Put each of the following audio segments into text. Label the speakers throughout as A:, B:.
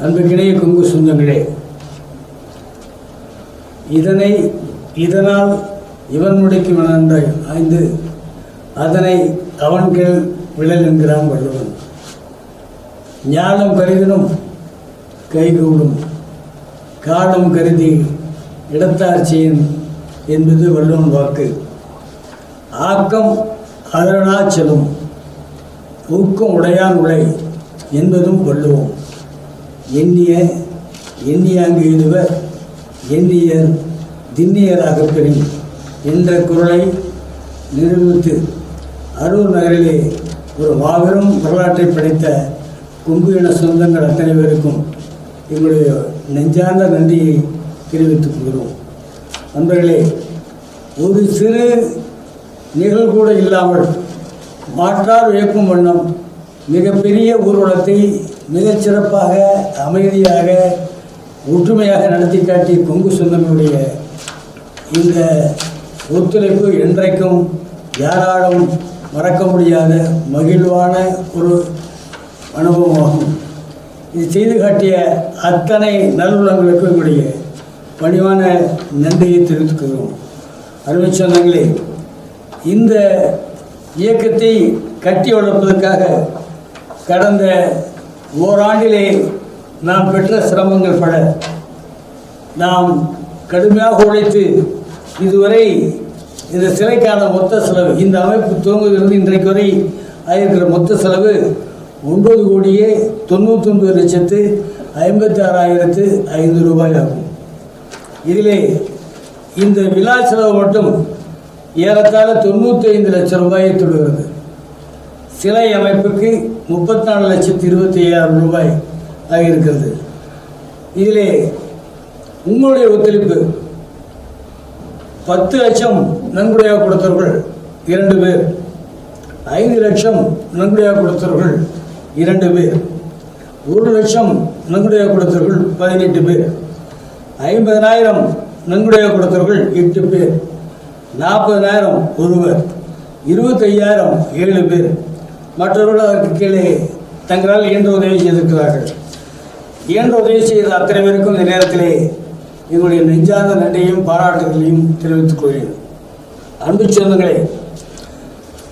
A: அன்புக்கிணைய கொங்கு சொந்தங்களே, இதனால் இவன் முடிக்கும் மணந்த ஆய்ந்து அதனை அவன்கள் விழல் என்கிறான் வள்ளுவன். ஞானம் கருதினும் கைகூடும், காலம் கருதி இடத்தாட்சியின் என்பது வள்ளுவன் வாக்கு. ஆக்கம் அதனா செல்லும், ஊக்கம் உடையான் உடை என்பதும் வள்ளுவம். எண்ணியாங்கு எழுதுவர் எண்ணியர் திண்ணியராக பெறும் என்ற குரலை நிரூபித்து அரூர் நகரிலே ஒரு மாபெரும் வரலாற்றை படைத்த கொங்கு இன சொந்தங்கள் அத்தனை பேருக்கும் எங்களுடைய நெஞ்சார்ந்த நன்றியை தெரிவித்துக் கொள்கிறோம். நண்பர்களே, ஒரு சிறு நிகழ்வு கூட இல்லாமல் மாற்றார் வியக்கும் வண்ணம் மிகப்பெரிய ஊர்வலத்தை மிகச்சிறப்பாக அமைதியாக ஒற்றுமையாக நடத்தி காட்டிய கொங்கு சொந்தங்களுடைய இந்த ஒத்துழைப்பு என்றைக்கும் யாராலும் மறக்க முடியாத மகிழ்வான ஒரு அனுபவமாகும். இது செய்து காட்டிய அத்தனை நல்லுள்ளங்களுக்கு எங்களுடைய பணிவான நன்றியை தெரிவித்துக்கிறோம். அருமை சொந்தங்களே, இந்த இயக்கத்தை கட்டி வளர்ப்பதற்காக கடந்த ஓராண்டிலே நாம் பெற்ற சிரமங்கள் பல. நாம் கடுமையாக உழைத்து இதுவரை இந்த சிலைக்கான மொத்த செலவு, இந்த அமைப்பு துவங்குவதிலிருந்து இன்றைக்கு வரை ஆகியிருக்கிற மொத்த செலவு 9,99,56,500 ரூபாய் ஆகும். இதிலே இந்த விழா செலவு மட்டும் ஏறத்தாழ 95 லட்சம் ரூபாயை தொடுகிறது. சிலை அமைப்புக்கு 34,25,000 ரூபாய் ஆகியிருக்கிறது. இதிலே உங்களுடைய ஒத்துழைப்பு 10 லட்சம் நன்கொடையாக கொடுத்தவர்கள் 2 பேர், 5 லட்சம் நன்கொடையாக கொடுத்தவர்கள் 2 பேர், 1 லட்சம் நன்கொடையாக கொடுத்தவர்கள் 18 பேர், 50,000 நன்கொடையாக கொடுத்தவர்கள் 8 பேர், 40,000 ஒருவர், 25,000 7 பேர், மற்றவர்கள் அதற்கு கீழே தங்களால் இயன்ற உதவி செய்திருக்கிறார்கள். இயன்ற உதவி செய்த அத்தனை பேருக்கும் இந்த நேரத்திலே எங்களுடைய நெஞ்சார்ந்த நன்றியையும் பாராட்டுகளையும் தெரிவித்துக் கொள்கிறேன். அன்பு சொந்தங்களே,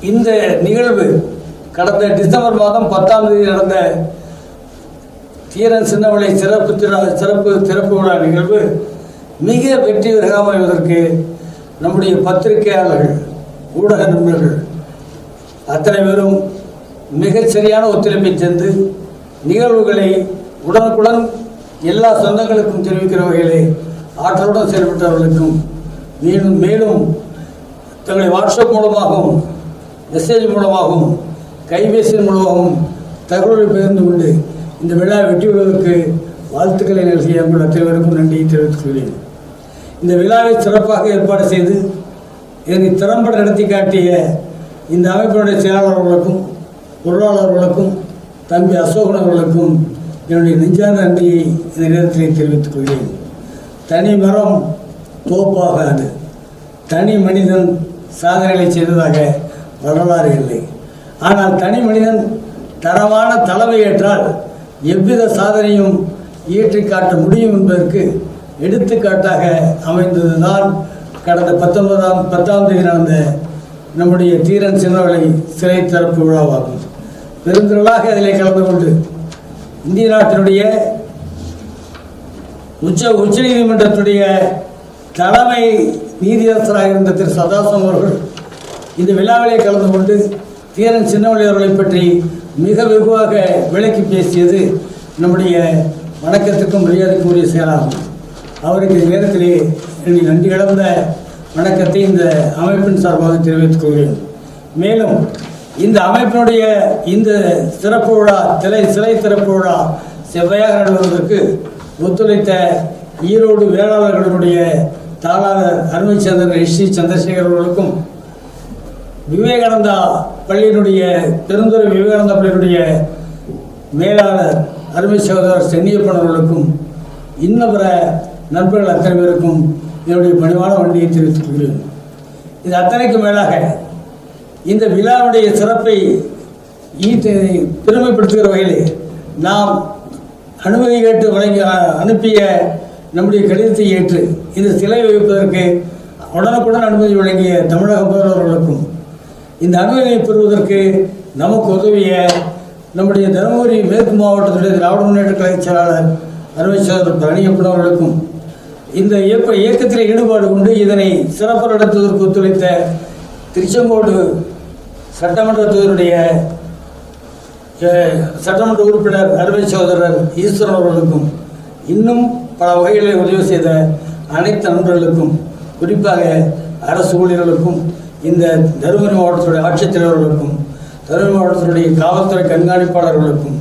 A: இந்த நிகழ்வு கடந்த டிசம்பர் மாதம் 10ஆம் தேதி நடந்த தீரன் சின்னமலை சிறப்பு விழா நிகழ்வு மிக வெற்றி பெறாமல் அமைவதற்கு நம்முடைய பத்திரிகையாளர்கள், ஊடக நண்பர்கள் அத்தனை பேரும் மிகச் சரியான ஒத்துழைப்பை தந்து நிகழ்வுகளை உடனுக்குடன் எல்லா சொந்தங்களுக்கும் தெரிவிக்கிற வகையிலே ஆற்றலுடன் செயல்பட்டவர்களுக்கும் மேலும் தங்களை வாட்ஸ்அப் மூலமாகவும் மெசேஜ் மூலமாகவும் கைபேசி மூலமாகவும் தகவலை பகிர்ந்து கொண்டு இந்த விழா வெற்றி பெறுவதற்கு வாழ்த்துக்களை நல்கிய உங்கள் அத்தனை பேருக்கும் நன்றியை தெரிவித்துக் கொள்கிறேன். இந்த விழாவை சிறப்பாக ஏற்பாடு செய்து இதனை திறம்பட நடத்தி காட்டிய இந்த அமைப்பினுடைய செயலாளர்களுக்கும் பொருளாளர்களுக்கும் தம்பி அசோகன் அவர்களுக்கும் என்னுடைய நெஞ்சார்ந்த நன்றியை இந்த நேரத்தில் தெரிவித்துக் கொள்கிறேன். தனி மரம் தோப்பாகாது, தனி மனிதன் சாதனைகளை செய்ததாக வரலாறு இல்லை. ஆனால் தனி மனிதன் தரமான தலைமை ஏற்றால் எவ்வித சாதனையும் இயற்றி காட்ட முடியும் என்பதற்கு எடுத்துக்காட்டாக அமைந்ததுதான் கடந்த 10ஆம் தேதி நடந்த நம்முடைய தீரன் சின்னமலை சிலை திறப்பு விழாவாகும். பெருந்திரளாக அதிலே கலந்து கொண்டு இந்திய நாட்டினுடைய உச்ச நீதிமன்றத்துடைய தலைமை நீதியரசராக இருந்த திரு சதாசிவம் அவர்கள் இந்த விழாவிலே கலந்து கொண்டு தீரன் சின்னமலை அவர்களை பற்றி மிக வெகுவாக விளக்கி பேசியது நம்முடைய வணக்கத்துக்கும் மரியாதைக்கும் உரிய செயலாகும். அவருக்கு இந்த நேரத்திலே என்னுடைய நன்றி இழந்த வணக்கத்தை இந்த அமைப்பின் சார்பாக தெரிவித்துக் கொள்கிறேன். மேலும் இந்த அமைப்பினுடைய இந்த சிறப்பு விழா சிலை திறப்பு விழா செவ்வாயாக நடைபெறுவதற்கு ஒத்துழைத்த ஈரோடு வேளாளர்களுடைய தாளாளர் அருமைச்சந்திரன் எஸ் சி சந்திரசேகர் அவர்களுக்கும், விவேகானந்தா பள்ளியினுடைய பெருந்துறை விவேகானந்தா பள்ளியினுடைய மேலாளர் அருமை சகோதரர் சென்னியப்பன் அவர்களுக்கும், இன்னும் பிற நண்பர்கள் அத்தனை பேருக்கும் என்னுடைய பணிவான நன்றியை தெரிவித்துக் கொள்கிறேன். இது அத்தனைக்கு மேலாக இந்த விழாவுடைய சிறப்பை பெருமைப்படுத்துகிற வகையில் நாம் அனுமதி கேட்டு வழங்கி அனுப்பிய நம்முடைய கடிதத்தை ஏற்று இந்த சிலை வைப்பதற்கு உடனுக்குடன் அனுமதி வழங்கிய தமிழக முதல்வர்களுக்கும் இந்த அனுமதியை பெறுவதற்கு நமக்கு உதவிய நம்முடைய தருமபுரி மேற்கு மாவட்டத்துடைய திராவிட முன்னேற்ற கழக செயலாளர் அருமை சகோதரர் பழனியப்பன் அவர்களுக்கும் இந்த இயக்கத்தில் ஈடுபாடு கொண்டு இதனை சிறப்பு நடத்துவதற்கு ஒத்துழைத்த திருச்செங்கோடு சட்டமன்ற தொகுதியுடைய சட்டமன்ற உறுப்பினர் அருமை சகோதரர் ஈஸ்வரன் அவர்களுக்கும் இன்னும் பல வகைகளில் உதவி செய்த அனைத்து நண்பர்களுக்கும் குறிப்பாக அரசு ஊழியர்களுக்கும் இந்த தருமபுரி மாவட்டத்துடைய ஆட்சித்தலைவர்களுக்கும் தருமபுரி மாவட்டத்தினுடைய காவல்துறை கண்காணிப்பாளர்களுக்கும்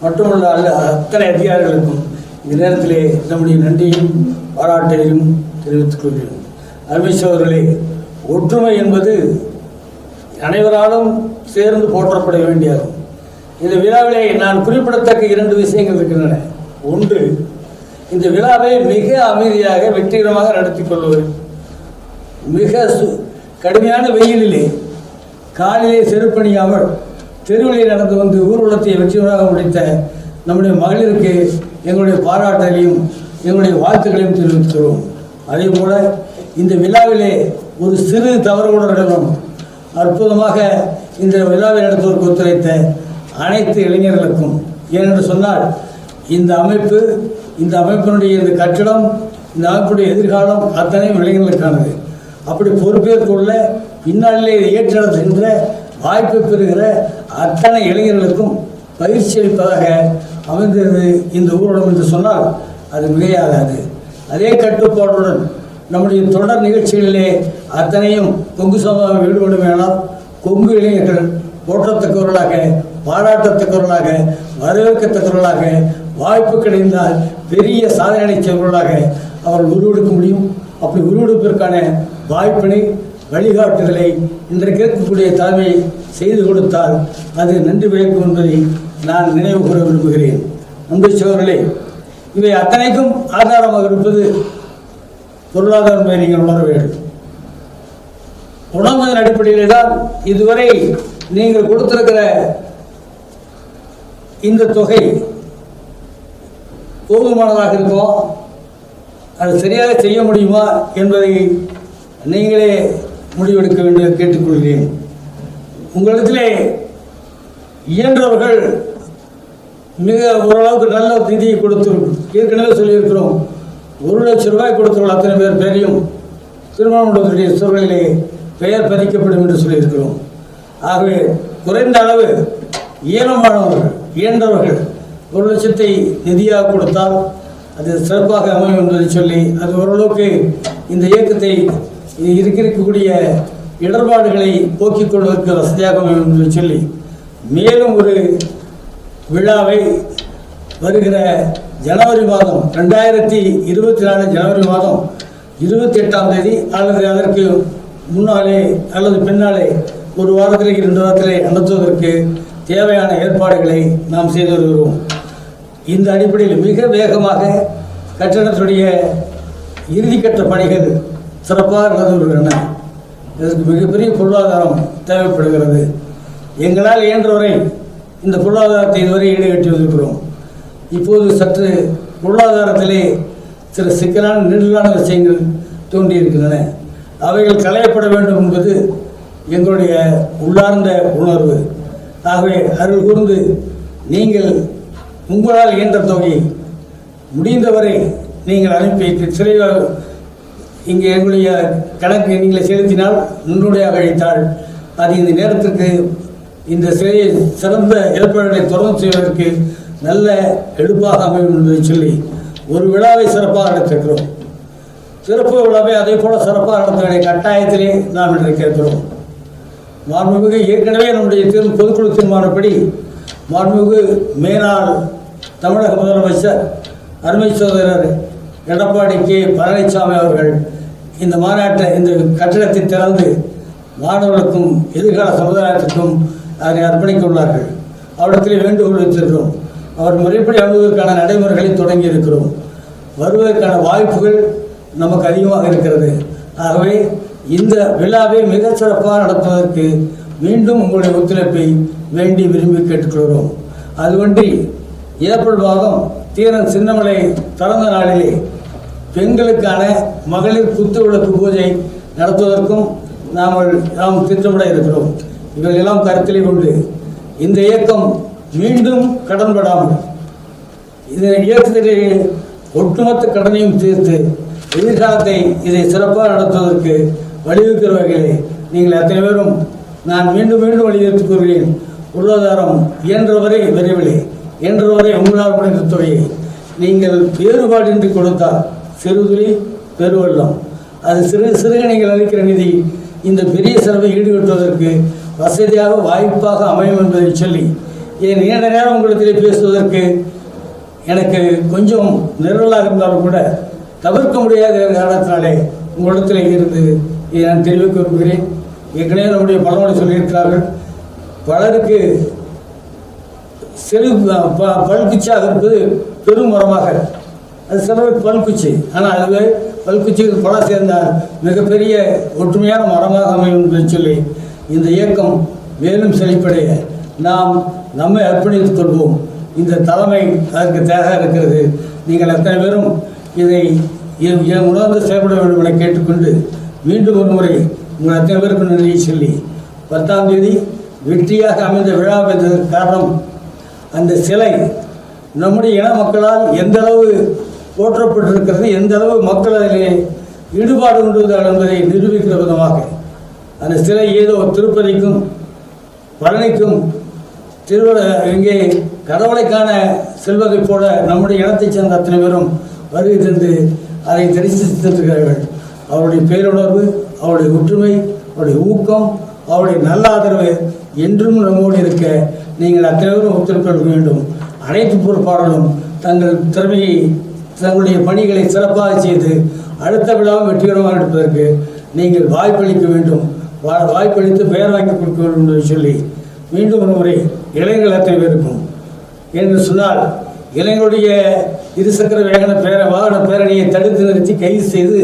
A: மட்டுமல்ல அத்தனை அதிகாரிகளுக்கும் இந்த நேரத்திலே நம்முடைய நன்றியும் பாராட்டையும் தெரிவித்துக் கொள்கிறேன். அருமை சகோதரர்களே, ஒற்றுமை என்பது அனைவராலும் சேர்ந்து போற்றப்பட வேண்டியது. இந்த விழாவிலே நான் குறிப்பிடத்தக்க 2 விஷயங்கள் இருக்கின்றன. ஒன்று, இந்த விழாவை மிக அமைதியாக வெற்றிகரமாக நடத்தி கொள்வது. மிக கடுமையான வெயிலிலே காலிலே செருப்பணியாமல் தெருவிலே நடந்து வந்து ஊர்வலத்தை வெற்றிகரமாக முடித்த நம்முடைய மகளிருக்கு எங்களுடைய பாராட்டலையும் எங்களுடைய வாழ்த்துக்களையும் தெரிவிக்கிறோம். அதே போல இந்த விழாவிலே ஒரு சிறு தவறு கூட நடக்கும். அற்புதமாக இந்த விழாவை நடத்துவதற்கு ஒத்துழைத்த அனைத்து இளைஞர்களுக்கும், ஏனென்று சொன்னால் இந்த அமைப்பினுடைய இந்த கட்டிடம், இந்த அமைப்புடைய எதிர்காலம் அத்தனையும் இளைஞர்களுக்கானது. அப்படி பொறுப்பேற்குள்ள பின்னாளிலே ஏற்றெடுக்கின்ற வாய்ப்பை பெறுகிற அத்தனை இளைஞர்களுக்கும் பயிற்சி அளிப்பதாக அமைந்தது இந்த ஊர்வலம் என்று சொன்னால் அது மிகையாகாது. அதே கட்டுப்பாடுடன் நம்முடைய தொடர் நிகழ்ச்சிகளிலே அத்தனையும் கொங்கு சமூகம் ஈடுபடுமையானால் கொங்கு இளைஞர்கள் போற்றத்தக்கவர்களாக, பாராட்டத்தக்கவர்களாக, வரவேற்கத்தக்கவர்களாக, வாய்ப்பு கிடைந்தால் பெரிய சாதனை செய்வர்களாக அவர்கள் உருவெடுக்க முடியும். அப்படி உருவெடுப்பதற்கான வாய்ப்பினை, வழிகாட்டுதலை இன்றைக்கு இருக்கக்கூடிய தலைமை செய்து கொடுத்தால் அது நன்றி பயக்கும் என்பதை நான் நினைவு கூற விரும்புகிறேன். அன்பு சகோதரர்களே, இவை அத்தனைக்கும் ஆதாரமாக இருப்பது பொருளாதாரம். நீங்கள் உணர வேண்டும். உணர்வதன் அடிப்படையிலே தான் இதுவரை நீங்கள் கொடுத்திருக்கிற இந்த தொகை போதுமானதாக இருக்கும், அது சரியாக செய்ய முடியுமா என்பதை நீங்களே முடிவெடுக்க வேண்டும் கேட்டுக்கொள்கிறேன். உங்களிடத்திலே இயன்றவர்கள் மிக ஓரளவுக்கு நல்ல நிதியை கொடுத்திருக்கும். ஏற்கனவே சொல்லியிருக்கிறோம், 1 லட்சம் ரூபாய் கொடுத்தவர்கள் அத்தனை பேரையும் திருமண மண்டபத்துடைய சூழலிலே பெயர் பதிக்கப்படும் என்று சொல்லியிருக்கிறோம். ஆகவே குறைந்த அளவு இயன்றவர்கள் 1 லட்சத்தை நிதியாக கொடுத்தால் அது சிறப்பாக அமையும் என்பதை சொல்லி, அது ஓரளவுக்கு இந்த இயக்கத்தை இருக்கக்கூடிய இடர்பாடுகளை போக்கிக் கொள்வதற்கு வசதியாக அமையும் என்பதை சொல்லி, மேலும் ஒரு விழாவை வருகிற ஜனவரி மாதம் 2024 ஜனவரி மாதம் 28ஆம் தேதி அல்லது அதற்கு முன்னாலே அல்லது பின்னாலே 1 வாரத்திலே 2 வாரத்திலே நடத்துவதற்கு தேவையான ஏற்பாடுகளை நாம் செய்து வருகிறோம். இந்த அடிப்படையில் மிக வேகமாக கட்டணத்துடைய இறுதிக்கட்ட பணிகள் சிறப்பாக நடந்து வருகின்றன. இதற்கு மிகப்பெரிய பொருளாதாரம் தேவைப்படுகிறது. எங்களால் இயன்றவரை இந்த பொருளாதாரத்தை இதுவரை ஈடுகட்டி வந்திருக்கிறோம். இப்போது சற்று பொருளாதாரத்திலே சில சிக்கலான நெருடலான விஷயங்கள் தோன்றியிருக்கின்றன. அவைகள் களையப்பட வேண்டும் என்பது எங்களுடைய உள்ளார்ந்த உணர்வு. ஆகவே அருள் கூர்ந்து நீங்கள் உங்களால் இயன்ற தொகையை முடிந்தவரை நீங்கள் அனுப்பி சிலை இங்கே எங்களுடைய கணக்கு நீங்களை செலுத்தினால், நன்றுடையாக அழைத்தால் அது இந்த நேரத்திற்கு இந்த சிலையை சிறந்த ஏற்பாடுகளை தொடர்ந்து செய்வதற்கு நல்ல எடுப்பாக அமையும் என்பதை சொல்லி ஒரு விழாவை சிறப்பாக நடத்திருக்கிறோம். சிறப்பு விழாவை அதே போல சிறப்பாக நடத்த வேண்டிய கட்டாயத்திலே நாம் இன்றைக்கு இருக்கிறோம். மாண்புமிகு ஏற்கனவே நம்முடைய பொதுக்குழு தீர்மானப்படி மாண்புமிகு மேனாள் தமிழக முதலமைச்சர் அருமை சகோதரர் எடப்பாடி கே பழனிசாமி அவர்கள் இந்த இந்த கட்டிடத்தை திறந்து மாணவர்களுக்கும் எதிர்கால சமுதாயத்திற்கும் அதனை அர்ப்பணிக்க உள்ளார்கள். அவரிடத்திலே வேண்டுகோள் வைத்திருக்கிறோம். அவர் முறைப்படி அணுவதற்கான நடைமுறைகளை தொடங்கி இருக்கிறோம். வருவதற்கான வாய்ப்புகள் நமக்கு அதிகமாக இருக்கிறது. ஆகவே இந்த விழாவை மிக சிறப்பாக நடத்துவதற்கு மீண்டும் உங்களுடைய ஒத்துழைப்பை வேண்டி விரும்பி கேட்டுக்கொள்கிறோம். அதுவன்றி ஏப்ரல் மாதம் தீரன் சின்னமலை பிறந்த நாளிலே பெண்களுக்கான மகளிர் குத்து விளக்கு பூஜை நடத்துவதற்கும் நாம் திட்டமிட இருக்கிறோம். இவைகளெல்லாம் கருத்திலே கொண்டு இந்த இயக்கம் மீண்டும் கடன்படாமல் இந்த இயக்கத்திலே ஒட்டுமொத்த கடனையும் தீர்த்து எதிர்காலத்தை இதை சிறப்பாக நடத்துவதற்கு வழிவகுக்கிற வகையிலே நீங்கள் அத்தனை பேரும் நான் மீண்டும் மீண்டும் வலியுறுத்திக் கொள்கிறேன். பொருளாதாரம் இயன்றவரை விரைவிலே இயன்றவரை உங்களால் முடிந்த தொகையை நீங்கள் வேறுபாடின்றி கொடுத்தால் சிறுதுளி பெருவெள்ளம். அது சிறுக நீங்கள் அளிக்கிற நிதி இந்த பெரிய செலவை ஈடுகட்டுவதற்கு வசதியாக வாய்ப்பாக அமையும் என்பதை சொல்லி என் நீண்ட நேரம் உங்களிடத்திலே பேசுவதற்கு எனக்கு கொஞ்சம் நிரலாக இருந்தாலும் கூட தவிர்க்க முடியாத காரணத்தினாலே உங்களிடத்தில் இருந்து இதை நான் தெரிவிக்க விரும்புகிறேன். ஏற்கனவே நம்முடைய பழமொழி சொல்லியிருக்கிறார்கள், பலருக்கு சிறு பல்குச்சியாக இருப்பது பெரும் மரமாக, அது சிலருக்கு பல்குச்சி, ஆனால் அதுவே பல்குச்சிக்கு பலம் சேர்ந்தால் மிகப்பெரிய ஒற்றுமையான மரமாக அமையும் என்று சொல்லி இந்த இயக்கம் மேலும் செழிப்படைய நாம் நம்மை அர்ப்பணித்துக் கொள்வோம். இந்த தலைமை அதற்கு தேவையாக இருக்கிறது. நீங்கள் அத்தனை பேரும் இதை உணர்ந்து செயல்பட வேண்டும் என கேட்டுக்கொண்டு மீண்டும் ஒரு முறை உங்கள் அத்தனை பேருக்கு நன்றியை சொல்லி 10ஆம் தேதி வெற்றியாக அமைந்த விழா என்பதற்கு காரணம் அந்த சிலை நம்முடைய இன மக்களால் எந்த அளவு போற்றப்பட்டிருக்கிறது, எந்த அளவு மக்கள் அதிலே ஈடுபாடு கொண்டுள்ளார்கள் என்பதை நிரூபிக்கிற விதமாக அந்த சிலை ஏதோ திருப்பதிக்கும் பழனிக்கும் இங்கே கடவுளை காண செல்வதைப் போல நம்முடைய இனத்தைச் சேர்ந்த அத்தனை பேரும் வருகை தந்து அதை தரிசித்திருக்கிறார்கள். அவருடைய பேருணர்வு, அவருடைய ஒற்றுமை, அவருடைய ஊக்கம், அவருடைய நல்ல ஆதரவு என்றும் நம்மோடு இருக்க நீங்கள் அத்தனை பேரும் ஒத்துழைக்க வேண்டும். அனைத்து பொறுப்பாளர்களும் தங்கள் திறமையை தங்களுடைய பணிகளை சிறப்பாக செய்து அடுத்த விழாவும் வெற்றிகரமாக எடுப்பதற்கு நீங்கள் வாய்ப்பளிக்க வேண்டும். வாய்ப்பளித்து பெயர் வாங்கி கொடுக்க வேண்டும் என்று சொல்லி மீண்டும் ஒரு முறை இளைஞர்கள் அத்தனை பேருக்கும் என்று சொன்னால் இளைஞருடைய இருசக்கர வாகன பேரணியை தடுத்து நிறுத்தி கைது செய்து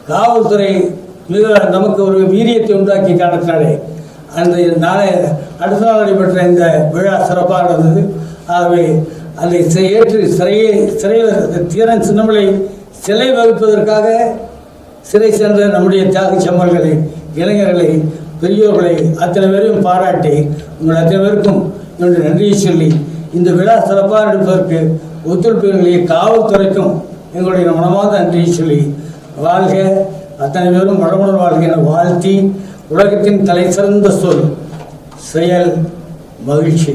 A: காவல்துறை மிக நமக்கு ஒரு வீரியத்தை உண்டாக்கி காரணத்தினாலே அந்த அடுத்த நாள் நடைபெற்ற இந்த விழா சிறப்பாக நடந்தது. ஆகவே அதை ஏற்று தீரன் சின்னமலை சிலை வகுப்பதற்காக சிறை சென்ற நம்முடைய தியாக செம்மல்களை, இளைஞர்களை, பெரியோர்களை அத்தனை பேரையும் பாராட்டி உங்கள் அத்தனை பேருக்கும் என்னுடைய நன்றியை சொல்லி இந்த விழா சிறப்பாக நடப்பதற்கு ஒத்துழைப்புகளை காவல்துறைக்கும் எங்களுடைய மனமார்ந்த நன்றியை சொல்லி வாழ்க, அத்தனை பேரும் வளமுடன் வாழ்க என வாழ்த்தி உலகத்தின் தலை சிறந்த சொல் செயல் மகிழ்ச்சி.